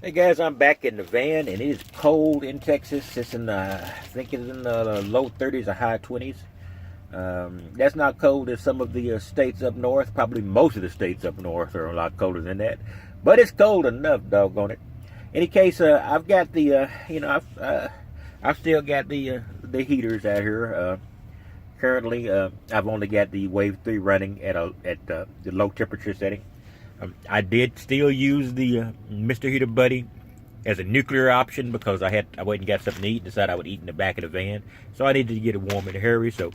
Hey guys, I'm back in the van and it is cold in Texas. It's in I think it's in the low 30s or high 20s. That's not cold as some of the states up north. Probably most of the states up north are a lot colder than that. But it's cold enough, doggone it. Any case, I've got the, I've still got the heaters out here. Currently, I've only got the Wave 3 running at the low temperature setting. I did still use the Mr. Heater Buddy as a nuclear option because I went and got something to eat and decided I would eat in the back of the van. So I needed to get it warm in a hurry. So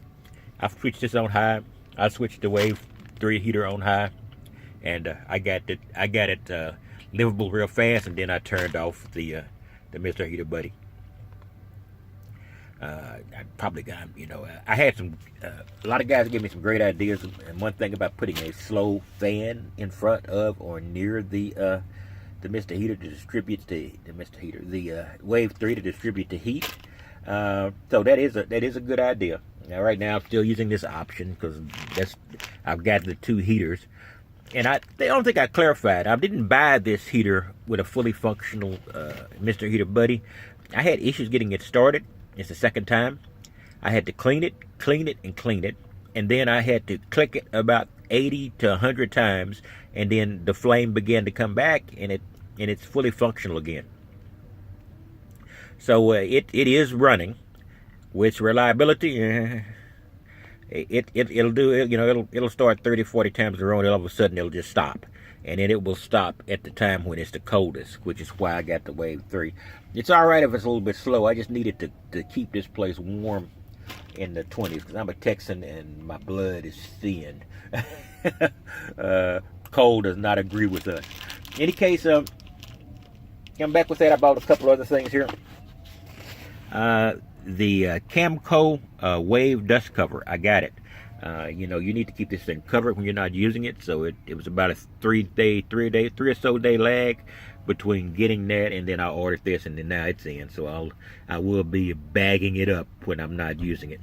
I switched this on high. I switched the Wave 3 heater on high, and I got it livable real fast. And then I turned off the Mr. Heater Buddy. I probably got, I had a lot of guys give me some great ideas. And one thing about putting a slow fan in front of or near the Mr. Heater to distribute the Wave 3 to distribute the heat. So that is a good idea. Now, right now, I'm still using this option because I've got the two heaters. And I don't think I clarified. I didn't buy this heater with a fully functional Mr. Heater Buddy. I had issues getting it started. It's the second time. I had to clean it, and then I had to click it about 80 to 100 times, and then the flame began to come back, and it's fully functional again. So it is running, with reliability. It'll do it. It'll start 30, 40 times in a row, and all of a sudden it'll just stop. And then it will stop at the time when it's the coldest, which is why I got the Wave 3. It's all right if it's a little bit slow. I just needed to keep this place warm in the 20s because I'm a Texan and my blood is thin. Cold does not agree with us. In any case, I'm back with that. I bought a couple other things here. The Camco Wave dust cover. I got it. You need to keep this thing covered when you're not using it. So it was about a three or so day lag between getting that and then I ordered this and then now it's in. So I will be bagging it up when I'm not using it.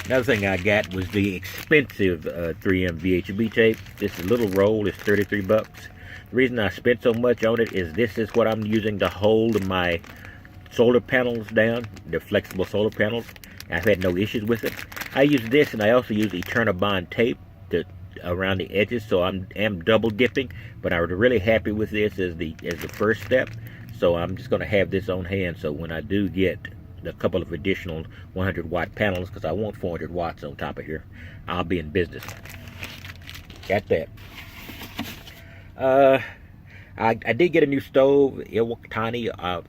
Another thing I got was the expensive 3M VHB tape. This little roll is 33 bucks. The reason I spent so much on it is this is what I'm using to hold my solar panels down, the flexible solar panels. I've had no issues with it. I use this, and I also use Eternabond tape around the edges, so I am double dipping. But I'm really happy with this as the first step. So I'm just going to have this on hand. So when I do get a couple of additional 100-watt panels, because I want 400 watts on top of here, I'll be in business. Got that. I did get a new stove. It was tiny. I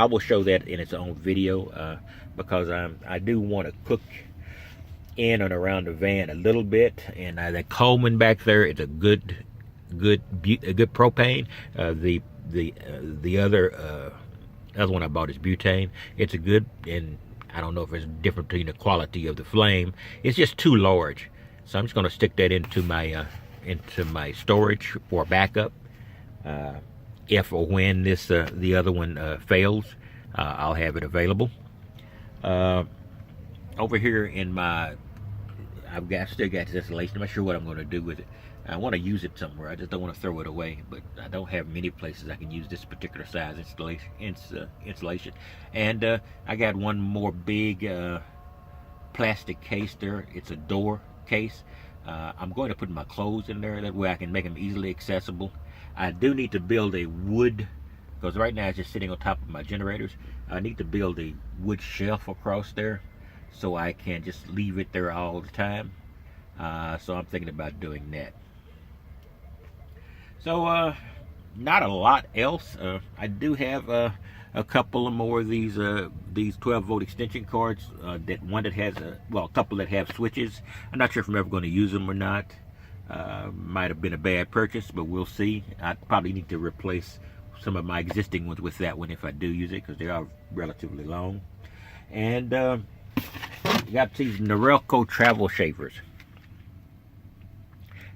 will show that in its own video because I do want to cook in and around the van a little bit. And the Coleman back there is a good propane. The other one I bought is butane. It's a good, and I don't know if it's different between the quality of the flame. It's just too large, so I'm just going to stick that into my storage for backup. If or when the other one fails, I'll have it available. Over here in I've still got this installation. I'm not sure what I'm going to do with it. I want to use it somewhere. I just don't want to throw it away. But I don't have many places I can use this particular size installation. And I got one more big plastic case there. It's a door case. I'm going to put my clothes in there. That way I can make them easily accessible. I do need to build a wood, because right now it's just sitting on top of my generators. I need to build a wood shelf across there so I can just leave it there all the time. So I'm thinking about doing that. So not a lot else. I do have a couple of more of these 12-volt extension cords. That has a couple that have switches. I'm not sure if I'm ever going to use them or not. Might have been a bad purchase, but we'll see. I probably need to replace some of my existing ones with that one if I do use it, because they are relatively long. And you got these Norelco travel shavers.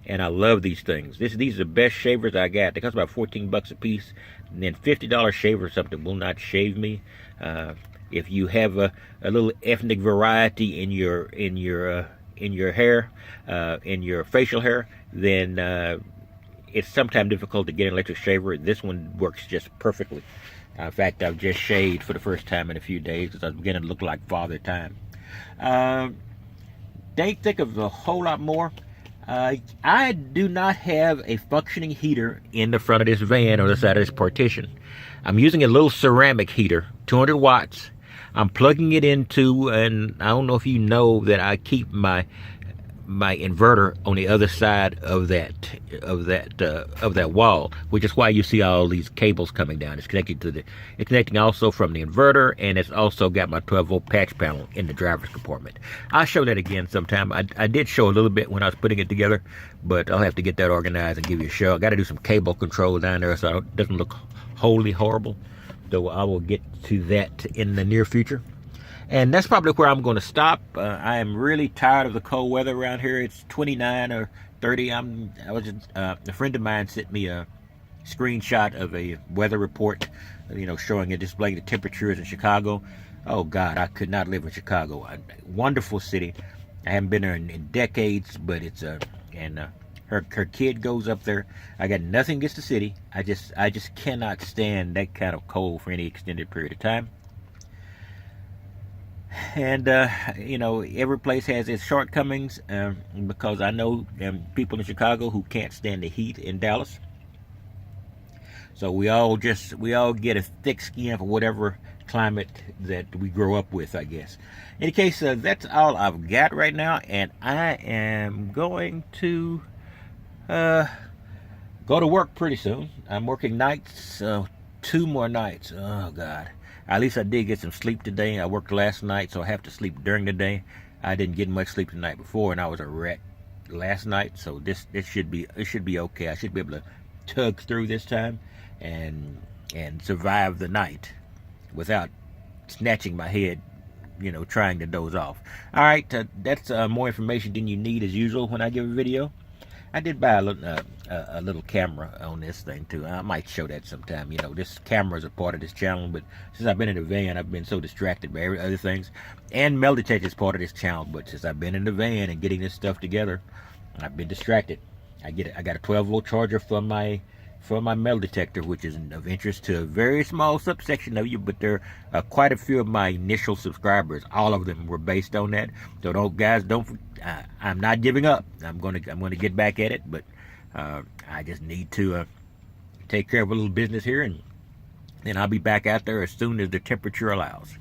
And I love these things. These are the best shavers I got. They cost about 14 bucks a piece. And then $50 shaver or something will not shave me. If you have a little ethnic variety in your hair, in your facial hair, then it's sometimes difficult to get an electric shaver. This one works just perfectly. In fact, I've just shaved for the first time in a few days because I was beginning to look like Father Time. They think of a whole lot more. I do not have a functioning heater in the front of this van or the side of this partition. I'm using a little ceramic heater, 200 watts. I'm plugging it into, and I don't know if you know that I keep my inverter on the other side of that wall, which is why you see all these cables coming down. It's connecting also from the inverter, and it's also got my 12-volt patch panel in the driver's compartment. I'll show that again sometime. I did show a little bit when I was putting it together, but I'll have to get that organized and give you a show. I got to do some cable control down there so it doesn't look wholly horrible, though I will get to that in the near future. And that's probably where I'm going to stop. I am really tired of the cold weather around here. It's 29 or 30. A friend of mine sent me a screenshot of a weather report, showing it, displaying the temperatures in Chicago. Oh God, I could not live in Chicago. Wonderful city. I haven't been there in decades, but it's her kid goes up there. I got nothing against the city. I just cannot stand that kind of cold for any extended period of time. And every place has its shortcomings, because I know people in Chicago who can't stand the heat in Dallas. So we all get a thick skin for whatever climate that we grow up with, I guess. In any case, that's all I've got right now, and I am going to go to work pretty soon. I'm working nights, 2 more nights. Oh God. At least I did get some sleep today. I worked last night, so I have to sleep during the day. I didn't get much sleep the night before, and I was a wreck last night. So it should be okay. I should be able to tug through this time and survive the night without snatching my head, trying to doze off. All right, that's more information than you need as usual when I give a video. I did buy a little camera on this thing too. I might show that sometime. This camera is a part of this channel, but since I've been in the van, I've been so distracted by other things. And metal detector is part of this channel, but since I've been in the van and getting this stuff together, I've been distracted. I got a 12-volt charger for my metal detector, which is of interest to a very small subsection of you, but there are quite a few of my initial subscribers. All of them were based on that. So I'm not giving up. I'm gonna get back at it, but I just need to take care of a little business here, and then I'll be back out there as soon as the temperature allows.